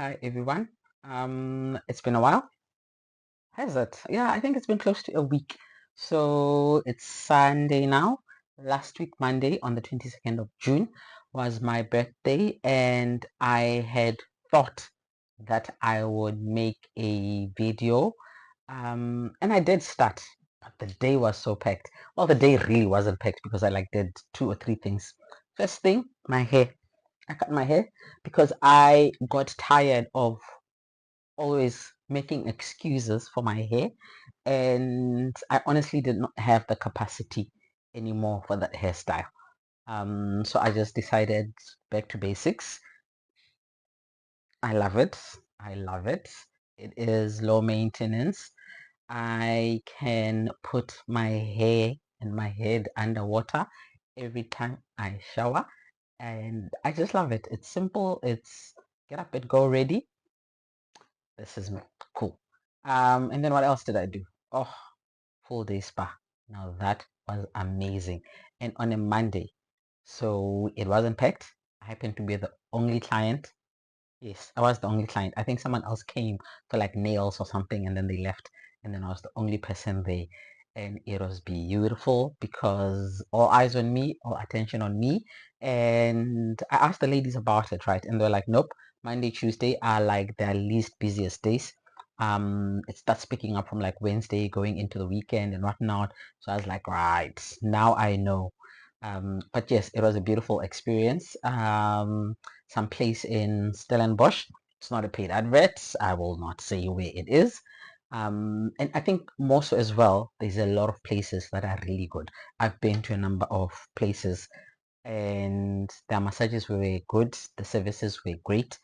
Hi everyone. It's been a while. Has it? Yeah, I think it's been close to a week. So it's Sunday now. Last week, Monday, on the 22nd of June, was my birthday, and I had thought that I would make a video. And I did start, but the day was so packed. Well, the day really wasn't packed because I did two or three things. First thing, my hair. I cut my hair because I got tired of always making excuses for my hair, and I honestly did not have the capacity anymore for that hairstyle. So I just decided back to basics. I love it. I love it. It is low maintenance. I can put my hair and my head underwater every time I shower, and I just love it. It's simple. It's get up and go ready. This is cool. And then what else did I do? Oh, full day spa. Now that was amazing. And on a Monday, so it wasn't packed. I happened to be the only client. Yes, I was the only client. I think someone else came for like nails or something and then they left. And then I was the only person there. And it was beautiful because all eyes on me, all attention on me. And I asked the ladies about it, right? And they're like, nope, Monday, Tuesday are like their least busiest days. It starts picking up from like Wednesday going into the weekend and whatnot. So I was like, right, now I know. But yes, it was a beautiful experience. Some place in Stellenbosch. It's not a paid advert. I will not say where it is. And I think more so as well, there's a lot of places that are really good. I've been to a number of places and their massages were good. The services were great.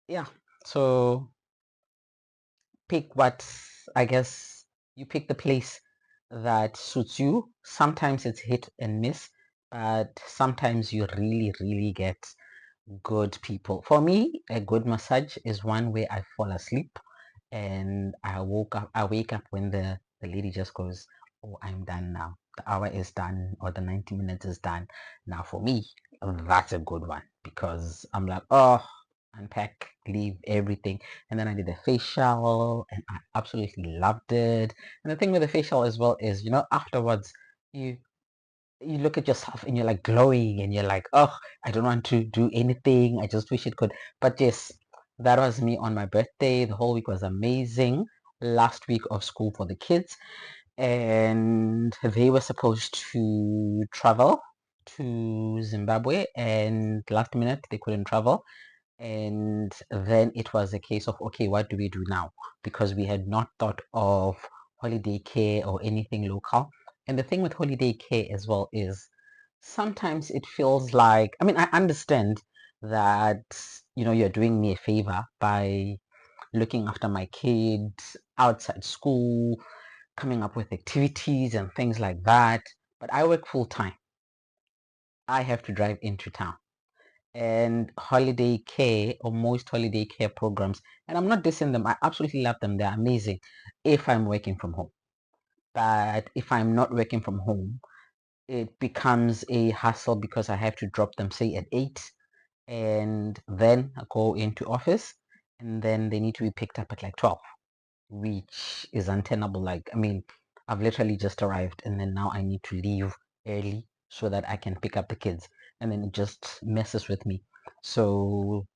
Yeah. So pick what, I guess you pick the place that suits you. Sometimes it's hit and miss, but sometimes you really, really get good people. For me, a good massage is one where I fall asleep and I wake up when the lady just goes, oh, I'm done now. The hour is done or the 90 minutes is done. Now for me, that's a good one because I'm like, oh, unpack, leave everything. And then I did a facial and I absolutely loved it. And the thing with the facial as well is, afterwards you you look at yourself and you're like glowing and you're like, oh, I don't want to do anything. I just wish it could. But yes, that was me on my birthday. The whole week was amazing. Last week of school for the kids, and they were supposed to travel to Zimbabwe, and last minute they couldn't travel. And then it was a case of, okay, what do we do now? Because we had not thought of holiday care or anything local. And the thing with holiday care as well is sometimes it feels like, I mean, I understand that, you're doing me a favor by looking after my kids outside school, coming up with activities and things like that. But I work full time. I have to drive into town and holiday care or most holiday care programs. And I'm not dissing them. I absolutely love them. They're amazing if I'm working from home. But if I'm not working from home, it becomes a hassle because I have to drop them, say, at 8 and then I go into office and then they need to be picked up at like 12, which is untenable. Like, I mean, I've literally just arrived and then now I need to leave early so that I can pick up the kids. And then it just messes with me. So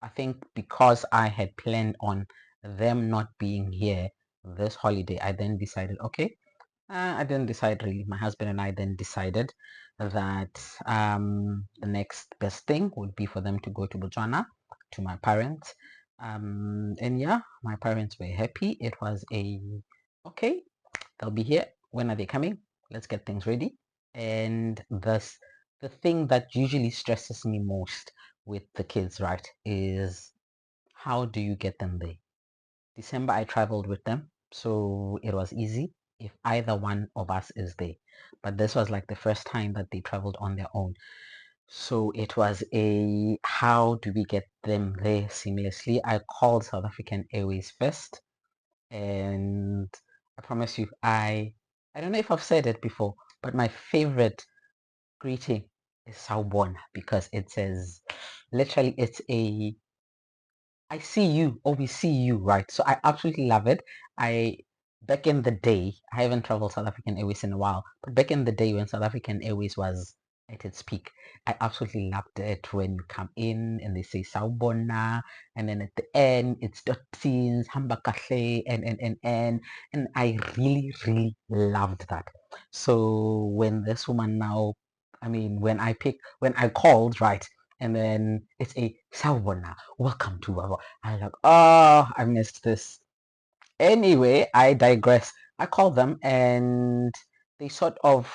I think because I had planned on them not being here this holiday, I then decided, okay, I didn't decide really. My husband and I then decided that the next best thing would be for them to go to Botswana to my parents. And yeah, my parents were happy. It was okay, they'll be here. When are they coming? Let's get things ready. And the thing that usually stresses me most with the kids, right, is how do you get them there? December, I traveled with them, so it was easy if either one of us is there. But this was like the first time that they traveled on their own. So it was a how do we get them there seamlessly? I called South African Airways first, and I promise you, I don't know if I've said it before, but my favorite greeting is Sawubona because it says literally it's a I see you, or we see you, right? So I absolutely love it. I Back in the day, I haven't traveled South African Airways in a while, but back in the day when South African Airways was at its peak, I absolutely loved it when you come in and they say Sawubona, and then at the end it's Dotsins, Hamba Kahle, and I really, really loved that. So when this woman now, I mean, when I called, right, and then it's a Sawubona, welcome to Baba. I was like, oh, I missed this. Anyway, I digress. I called them and they sort of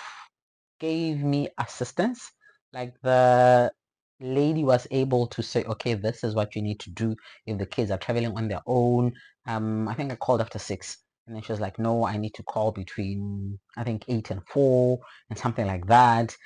gave me assistance. Like the lady was able to say, okay, this is what you need to do if the kids are traveling on their own. I think I called after 6. And then she was like, no, I need to call between, I think, 8 and 4 and something like that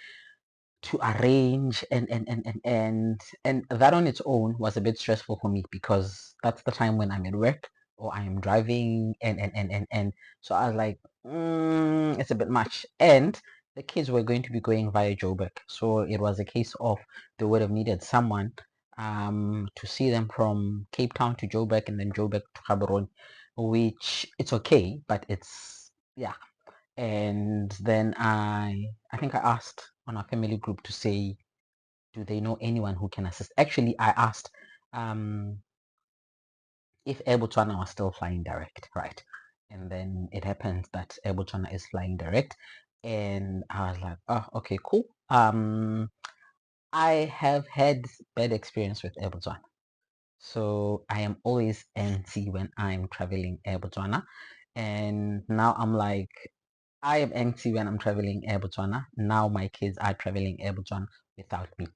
to arrange and that on its own was a bit stressful for me because that's the time when I'm at work or I am driving and so I was like it's a bit much and the kids were going to be going via Joburg, so it was a case of they would have needed someone to see them from Cape Town to Joburg and then Joburg to Gaborone, which it's okay, but it's yeah. And then I think I asked on our family group to say, do they know anyone who can assist? Actually, I asked um, if Air Botswana was still flying direct, right? And then it happens that Air Botswana is flying direct, and I was like, oh, okay, cool. I have had bad experience with Air Botswana, so I am always antsy when I'm traveling Air Botswana, and now I'm like, I am anxious when I'm traveling Air Botswana. Now my kids are traveling Air Botswana without me.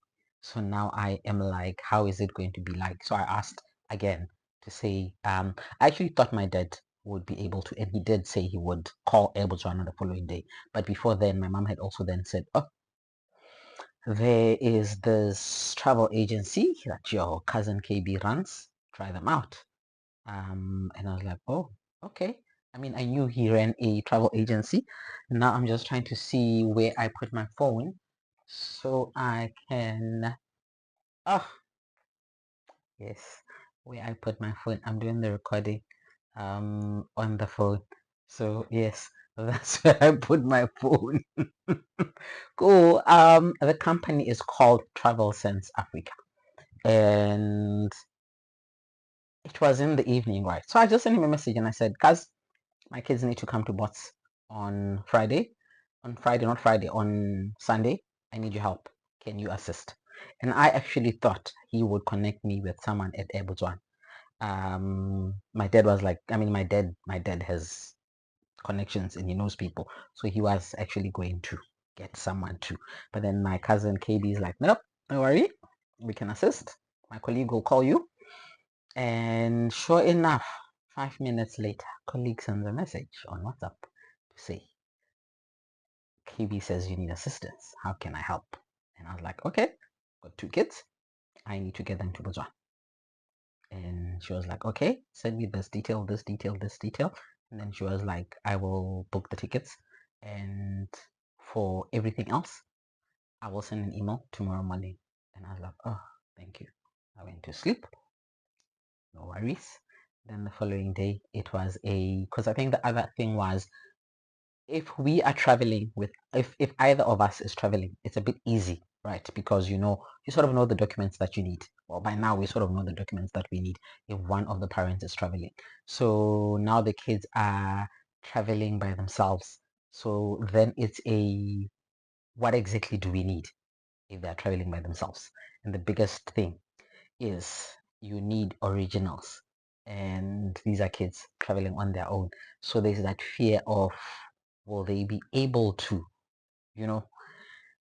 So now I am like, how is it going to be like? So I asked again to say, I actually thought my dad would be able to, and he did say he would call Air Botswana the following day. But before then, my mom had also then said, oh, there is this travel agency that your cousin KB runs. Try them out. And I was like, oh, okay. I mean, I knew he ran a travel agency. Now I'm just trying to see where I put my phone so I can, oh, yes, where I put my phone. I'm doing the recording on the phone. So yes, that's where I put my phone. Cool. The company is called Travel Sense Africa. And it was in the evening, right? So I just sent him a message and I said, guys, my kids need to come to Bots on Friday. On Friday, not Friday, on Sunday. I need your help. Can you assist? And I actually thought he would connect me with someone at Air Botswana. My dad was like, I mean, my dad has connections and he knows people, so he was actually going to get someone too. But then my cousin KB is like, nope, don't worry, we can assist. My colleague will call you. And sure enough, 5 minutes later, colleague sends a message on WhatsApp to say, KB says you need assistance. How can I help? And I was like, okay, got 2 kids. I need to get them to Botswana. And she was like, okay, send me this detail, this detail, this detail. And then she was like, I will book the tickets. And for everything else, I will send an email tomorrow morning. And I was like, oh, thank you. I went to sleep. No worries. Then the following day, it was because I think the other thing was if we are traveling with, if either of us is traveling, it's a bit easy, right? Because you sort of know the documents that you need. Well, by now we sort of know the documents that we need if one of the parents is traveling. So now the kids are traveling by themselves. So then it's what exactly do we need if they're traveling by themselves? And the biggest thing is you need originals, and these are kids traveling on their own, so there's that fear of will they be able to you know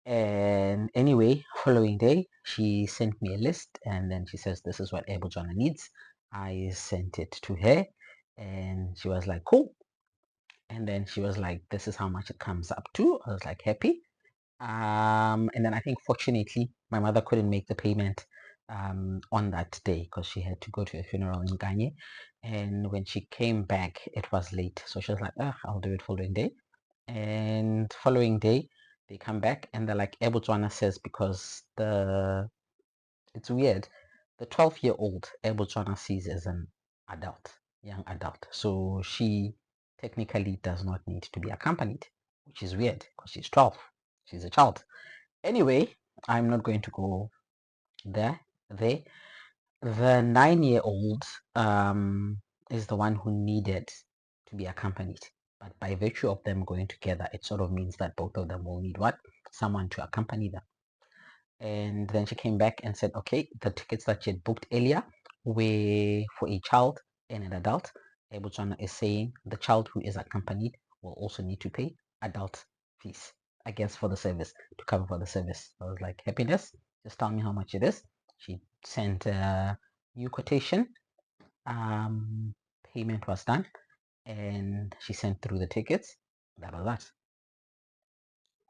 and anyway, following day she sent me a list and then she says this is what Air Botswana needs. I sent it to her and she was like cool, and then she was like this is how much it comes up to. I was like happy. And then I think fortunately my mother couldn't make the payment on that day because she had to go to a funeral in Kanye. And when she came back, it was late. So she was like, oh, I'll do it following day. And following day, they come back and they're like, Air Botswana says because it's weird. the 12-year-old Botswana sees as an young adult. So she technically does not need to be accompanied, which is weird because she's 12. She's a child. Anyway, I'm not going to go there. The 9-year-old is the one who needed to be accompanied. But by virtue of them going together, it sort of means that both of them will need what? Someone to accompany them. And then she came back and said, okay, the tickets that she had booked earlier were for a child and an adult. Botswana is saying the child who is accompanied will also need to pay adult fees, I guess, for the service, to cover for the service. I was like, happiness, just tell me how much it is. She sent a new quotation. Payment was done, and she sent through the tickets. That was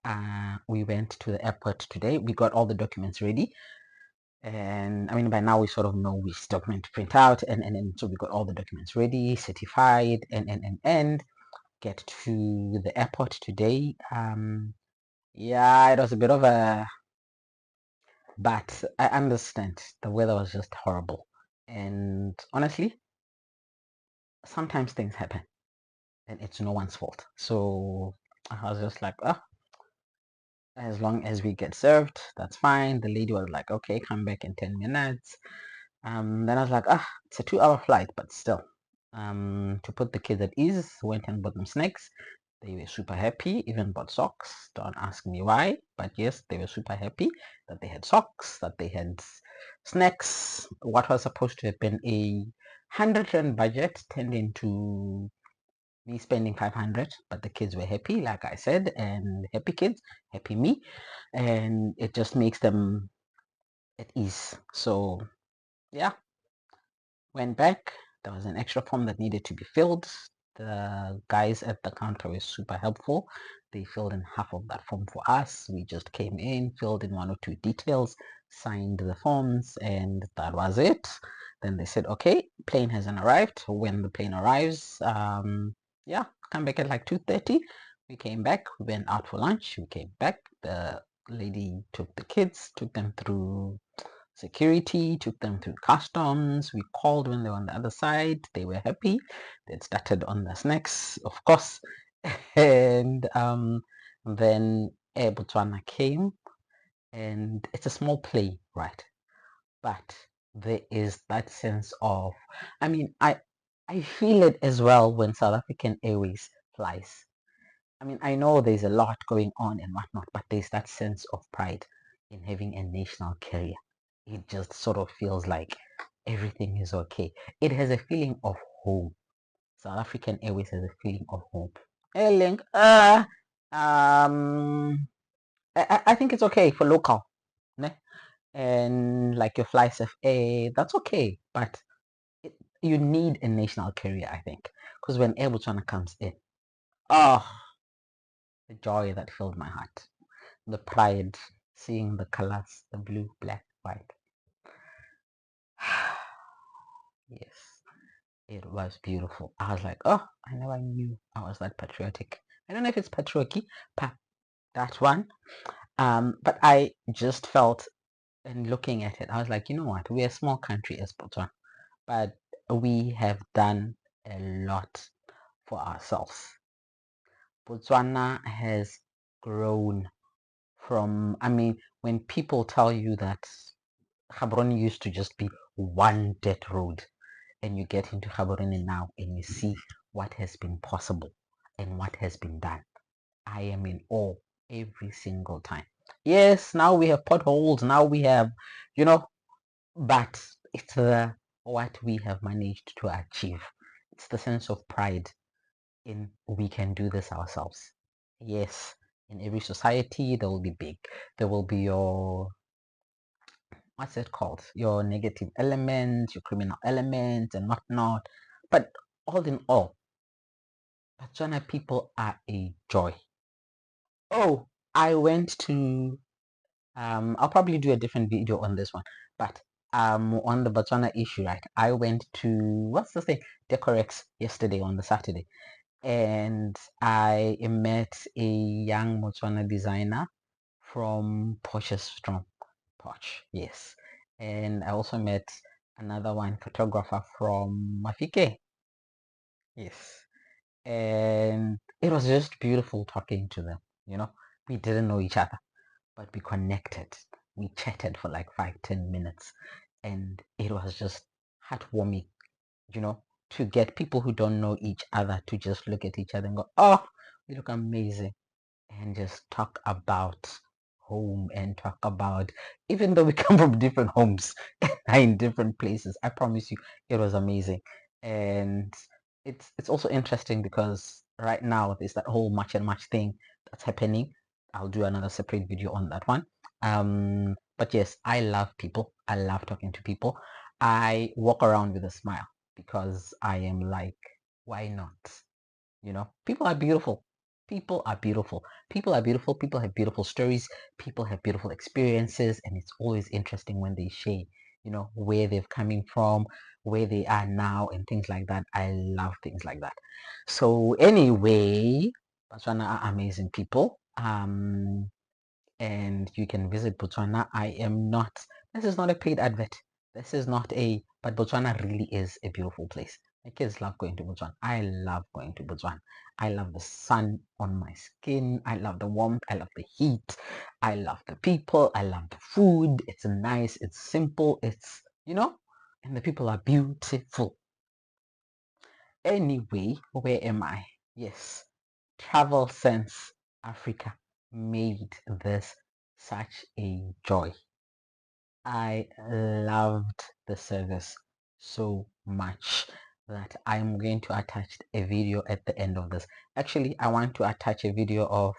that. We went to the airport today. We got all the documents ready. And I mean, by now we sort of know which document to print out, and so we got all the documents ready, certified, and get to the airport today. Yeah, it was a bit of a, but I understand the weather was just horrible, and honestly, sometimes things happen, and it's no one's fault. So I was just like, oh, as long as we get served, that's fine. The lady was like, okay, come back in 10 minutes. Then I was like, it's a 2-hour flight, but still. To put the kids at ease, went and bought them snacks. They were super happy, even bought socks. Don't ask me why, but yes, they were super happy that they had socks, that they had snacks. What was supposed to have been a 100 Rand budget turned into me spending 500, but the kids were happy, like I said, and happy kids, happy me, and it just makes them at ease. So yeah, went back. There was an extra form that needed to be filled. The guys at the counter were super helpful. They filled in half of that form for us. We just came in, filled in 1 or 2 details, signed the forms, and that was it. Then they said, okay, plane hasn't arrived. When the plane arrives, yeah, come back at like 2:30. We came back, we went out for lunch, we came back. The lady took the kids, took them through security, took them through customs. We called when they were on the other side. They were happy. They'd started on the snacks, of course. And then Air Botswana came, and it's a small plane, right? But there is that sense of, I mean, I feel it as well when South African Airways flies. I mean, I know there's a lot going on and whatnot, but there's that sense of pride in having a national carrier. It just sort of feels like everything is okay. It has a feeling of home. South African Airways has a feeling of home. Hey, Link, I think it's okay for local, ne? And like your fly FA, that's okay, but you need a national carrier, I think, because when Air Botswana comes in, oh, the joy that filled my heart. The pride, seeing the colors, the blue, black, white. Yes, it was beautiful. I was like, oh, I never knew I was that patriotic. I don't know if it's patriarchy, that one. But I just felt, and looking at it, I was like, you know what? We're a small country as Botswana, but we have done a lot for ourselves. Botswana has grown from, I mean, when people tell you that Gaborone used to just be one dead road, and you get into Gaborone now and you see what has been possible and what has been done. I am in awe every single time. Yes, now we have potholes, now we have, you know, but it's what we have managed to achieve. It's the sense of pride in we can do this ourselves. Yes, in every society there will be big. There will be your, what's it called? Your negative elements, your criminal elements, and whatnot. But all in all, Botswana people are a joy. Oh, I went to, I'll probably do a different video on this one, but on the Botswana issue, right? I went to, what's the thing? Decorex yesterday on the Saturday, and I met a young Botswana designer from Potchefstroom. Poch, yes. And I also met another one photographer from Mafike. Yes. And it was just beautiful talking to them. You know, we didn't know each other, but we connected. We chatted for like 5, 10 minutes, and it was just heartwarming, you know, to get people who don't know each other to just look at each other and go, "Oh, you look amazing," and just talk about home and talk about, even though we come from different homes and in different places, I promise you it was amazing. And it's also interesting because right now there's that whole match and match thing that's happening. I'll do another separate video on that one. But yes, I love people. I love talking to people. I walk around with a smile because I am like, why not? You know, people are beautiful. People are beautiful. People are beautiful. People have beautiful stories. People have beautiful experiences. And it's always interesting when they share, you know, where they've coming from, where they are now, and things like that. I love things like that. So anyway, Botswana are amazing people. And you can visit Botswana. This is not a paid advert. This is not but Botswana really is a beautiful place. My kids love going to Botswana. I love going to Botswana. I love the sun on my skin. I love the warmth. I love the heat. I love the people. I love the food. It's nice. It's simple. And the people are beautiful. Anyway, where am I? Yes, Travel Sense Africa made this such a joy. I loved the service so much that I'm going to attach a video at the end of this. Actually, I want to attach a video of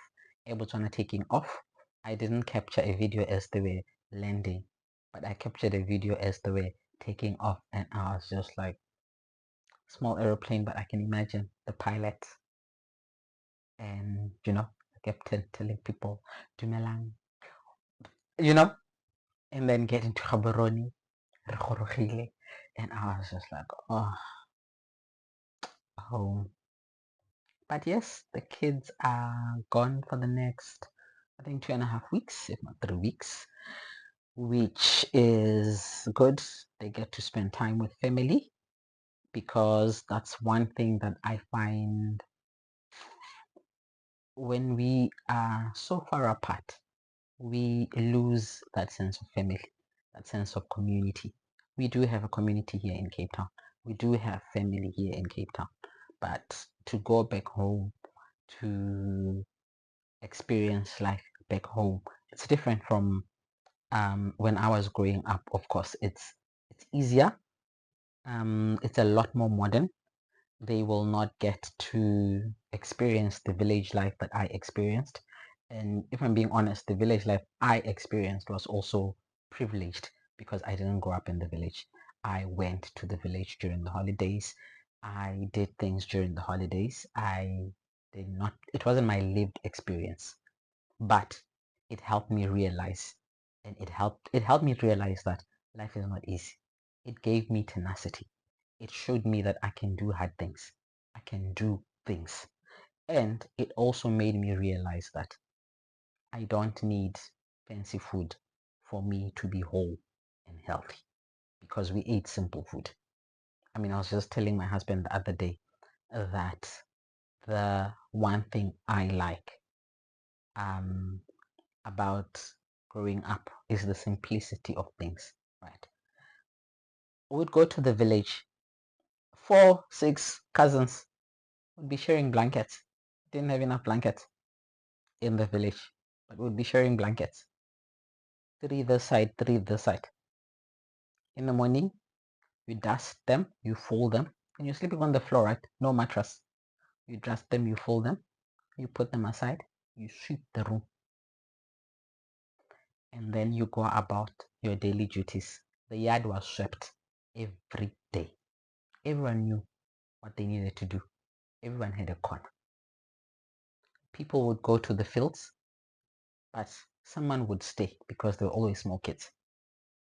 Botswana taking off. I didn't capture a video as they were landing, but I captured a video as they were taking off, and I was just like, small aeroplane, but I can imagine the pilot and the captain telling people dumelang, you know, and then getting to Gaborone, and I was just like, oh, home. But yes, the kids are gone for the next, I think, 2.5 weeks, if not 3 weeks, which is good. They get to spend time with family because that's one thing that I find when we are so far apart, we lose that sense of family, that sense of community. We do have a community here in Cape Town. We do have family here in Cape Town. But to go back home, to experience life back home, it's different from when I was growing up. Of course, it's easier. It's a lot more modern. They will not get to experience the village life that I experienced. And if I'm being honest, the village life I experienced was also privileged because I didn't grow up in the village. I went to the village during the holidays. I did things during the holidays. I did not, it wasn't my lived experience, but it helped me realize, and it helped me realize that life is not easy. It gave me tenacity. It showed me that I can do hard things. I can do things. And it also made me realize that I don't need fancy food for me to be whole and healthy because we ate simple food. I mean, I was just telling my husband the other day that the one thing I like um, about growing up is the simplicity of things, right? We'd go to the village, 4, 6 cousins would be sharing blankets. Didn't have enough blankets in the village, but would be sharing blankets. 3 this side, 3 this side. In the morning, you dust them, you fold them, and you're sleeping on the floor, right? No mattress. You dust them, you fold them, you put them aside, you sweep the room, and then you go about your daily duties. The yard was swept every day. Everyone knew what they needed to do. Everyone had a corner. People would go to the fields, but someone would stay because there were always small kids.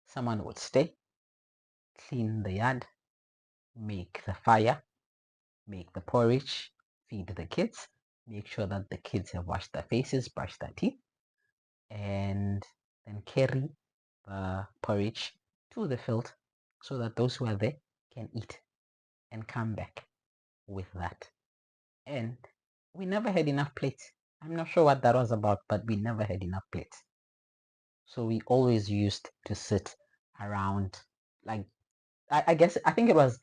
Someone would stay, clean the yard, make the fire, make the porridge, feed the kids, make sure that the kids have washed their faces, brushed their teeth, and then carry the porridge to the field so that those who are there can eat and come back with that. And we never had enough plates. I'm not sure what that was about, but we never had enough plates. So we always used to sit around, like, I think it was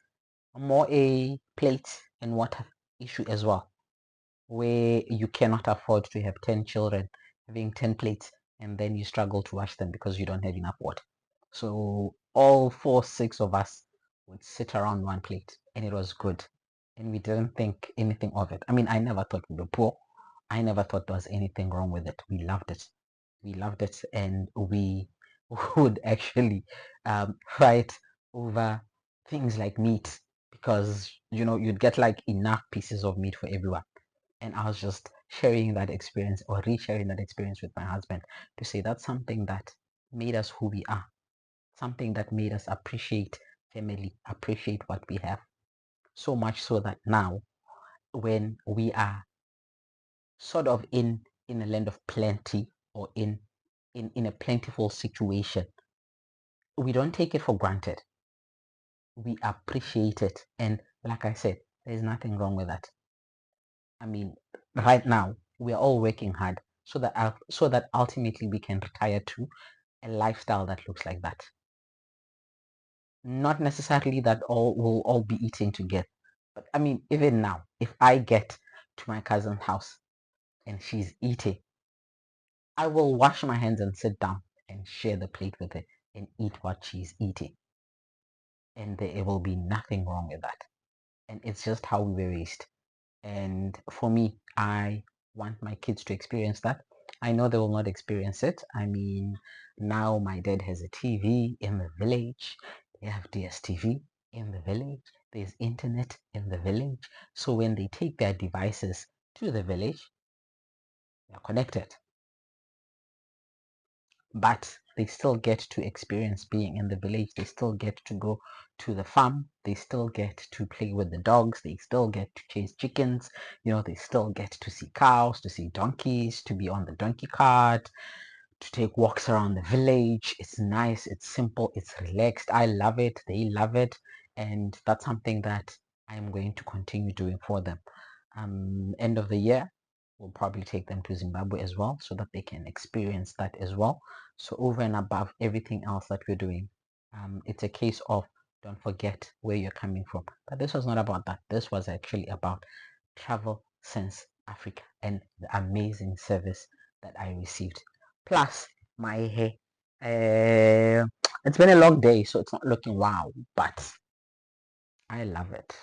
more a plate and water issue as well, where you cannot afford to have 10 children having 10 plates and then you struggle to wash them because you don't have enough water. So all 4, 6 of us would sit around one plate and it was good. And we didn't think anything of it. I mean, I never thought we were poor. I never thought there was anything wrong with it. We loved it. We loved it, and we would actually fight over things like meat because you'd get like enough pieces of meat for everyone. And I was just sharing that experience or resharing that experience with my husband to say that's something that made us who we are, something that made us appreciate family, appreciate what we have. So much so that now, when we are sort of in a land of plenty or in a plentiful situation, we don't take it for granted. We appreciate it. And like I said, there's nothing wrong with that. I mean, right now we are all working hard so that ultimately we can retire to a lifestyle that looks like that. Not necessarily that we'll all be eating together, but I mean, even now, if I get to my cousin's house and she's eating, I will wash my hands and sit down and share the plate with her and eat what she's eating, and there will be nothing wrong with that. And it's just how we were raised. And for me, I want my kids to experience that. I know they will not experience it. I mean, now my dad has a TV in the village. They have DSTV in the village. There's internet in the village. So when they take their devices to the village, they're connected. But they still get to experience being in the village. They still get to go to the farm. They still get to play with the dogs. They still get to chase chickens. They still get to see cows, to see donkeys, to be on the donkey cart, to take walks around the village. It's nice, it's simple, it's relaxed. I love it. They love it. And that's something that I'm going to continue doing for them. End of the year, we'll probably take them to Zimbabwe as well so that they can experience that as well. So over and above everything else that we're doing, it's a case of don't forget where you're coming from. But this was not about that. This was actually about Travel Sense Africa and the amazing service that I received. Plus, my hair. It's been a long day, so it's not looking wow, but I love it.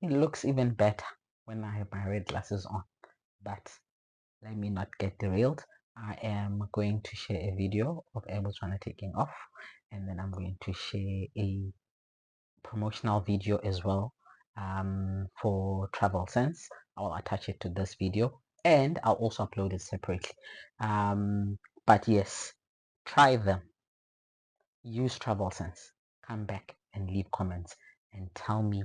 It looks even better when I have my red glasses on. But let me not get derailed. I am going to share a video of Botswana taking off, and then I'm going to share a promotional video as well for Travel Sense. I'll attach it to this video and I'll also upload it separately. But yes, try them. Use Travel Sense. Come back and leave comments and tell me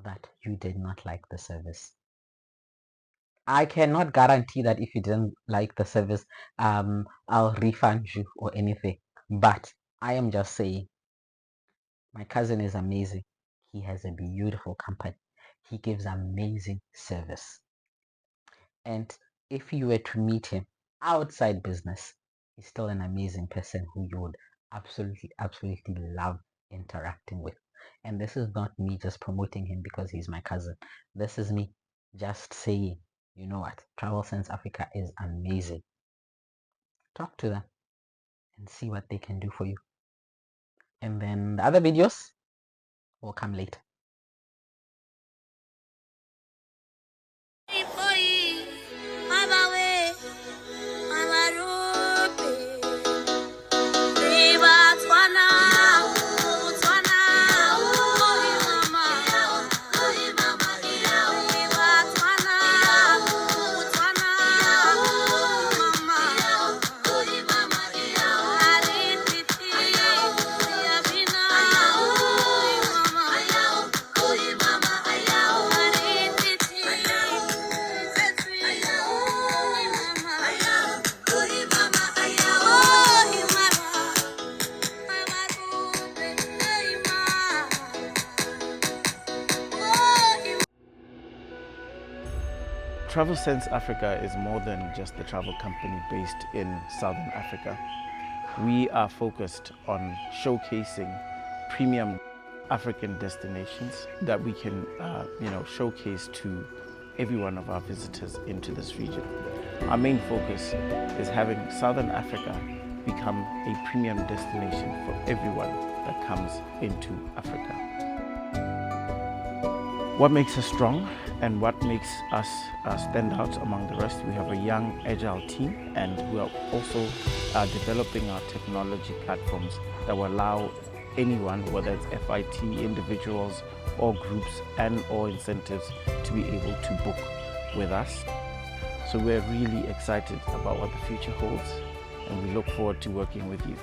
that you did not like the service. I cannot guarantee that if you didn't like the service, I'll refund you or anything. But I am just saying, my cousin is amazing. He has a beautiful company. He gives amazing service. And if you were to meet him outside business, he's still an amazing person who you would absolutely, absolutely love interacting with. And this is not me just promoting him because he's my cousin. This is me just saying, you know what? Travel Sense Africa is amazing. Talk to them and see what they can do for you. And then the other videos will come later. Travel Sense Africa is more than just a travel company based in Southern Africa. We are focused on showcasing premium African destinations that we can showcase to every one of our visitors into this region. Our main focus is having Southern Africa become a premium destination for everyone that comes into Africa. What makes us strong and what makes us stand out among the rest? We have a young, agile team, and we are also developing our technology platforms that will allow anyone, whether it's FIT, individuals or groups and or incentives, to be able to book with us. So we're really excited about what the future holds, and we look forward to working with you.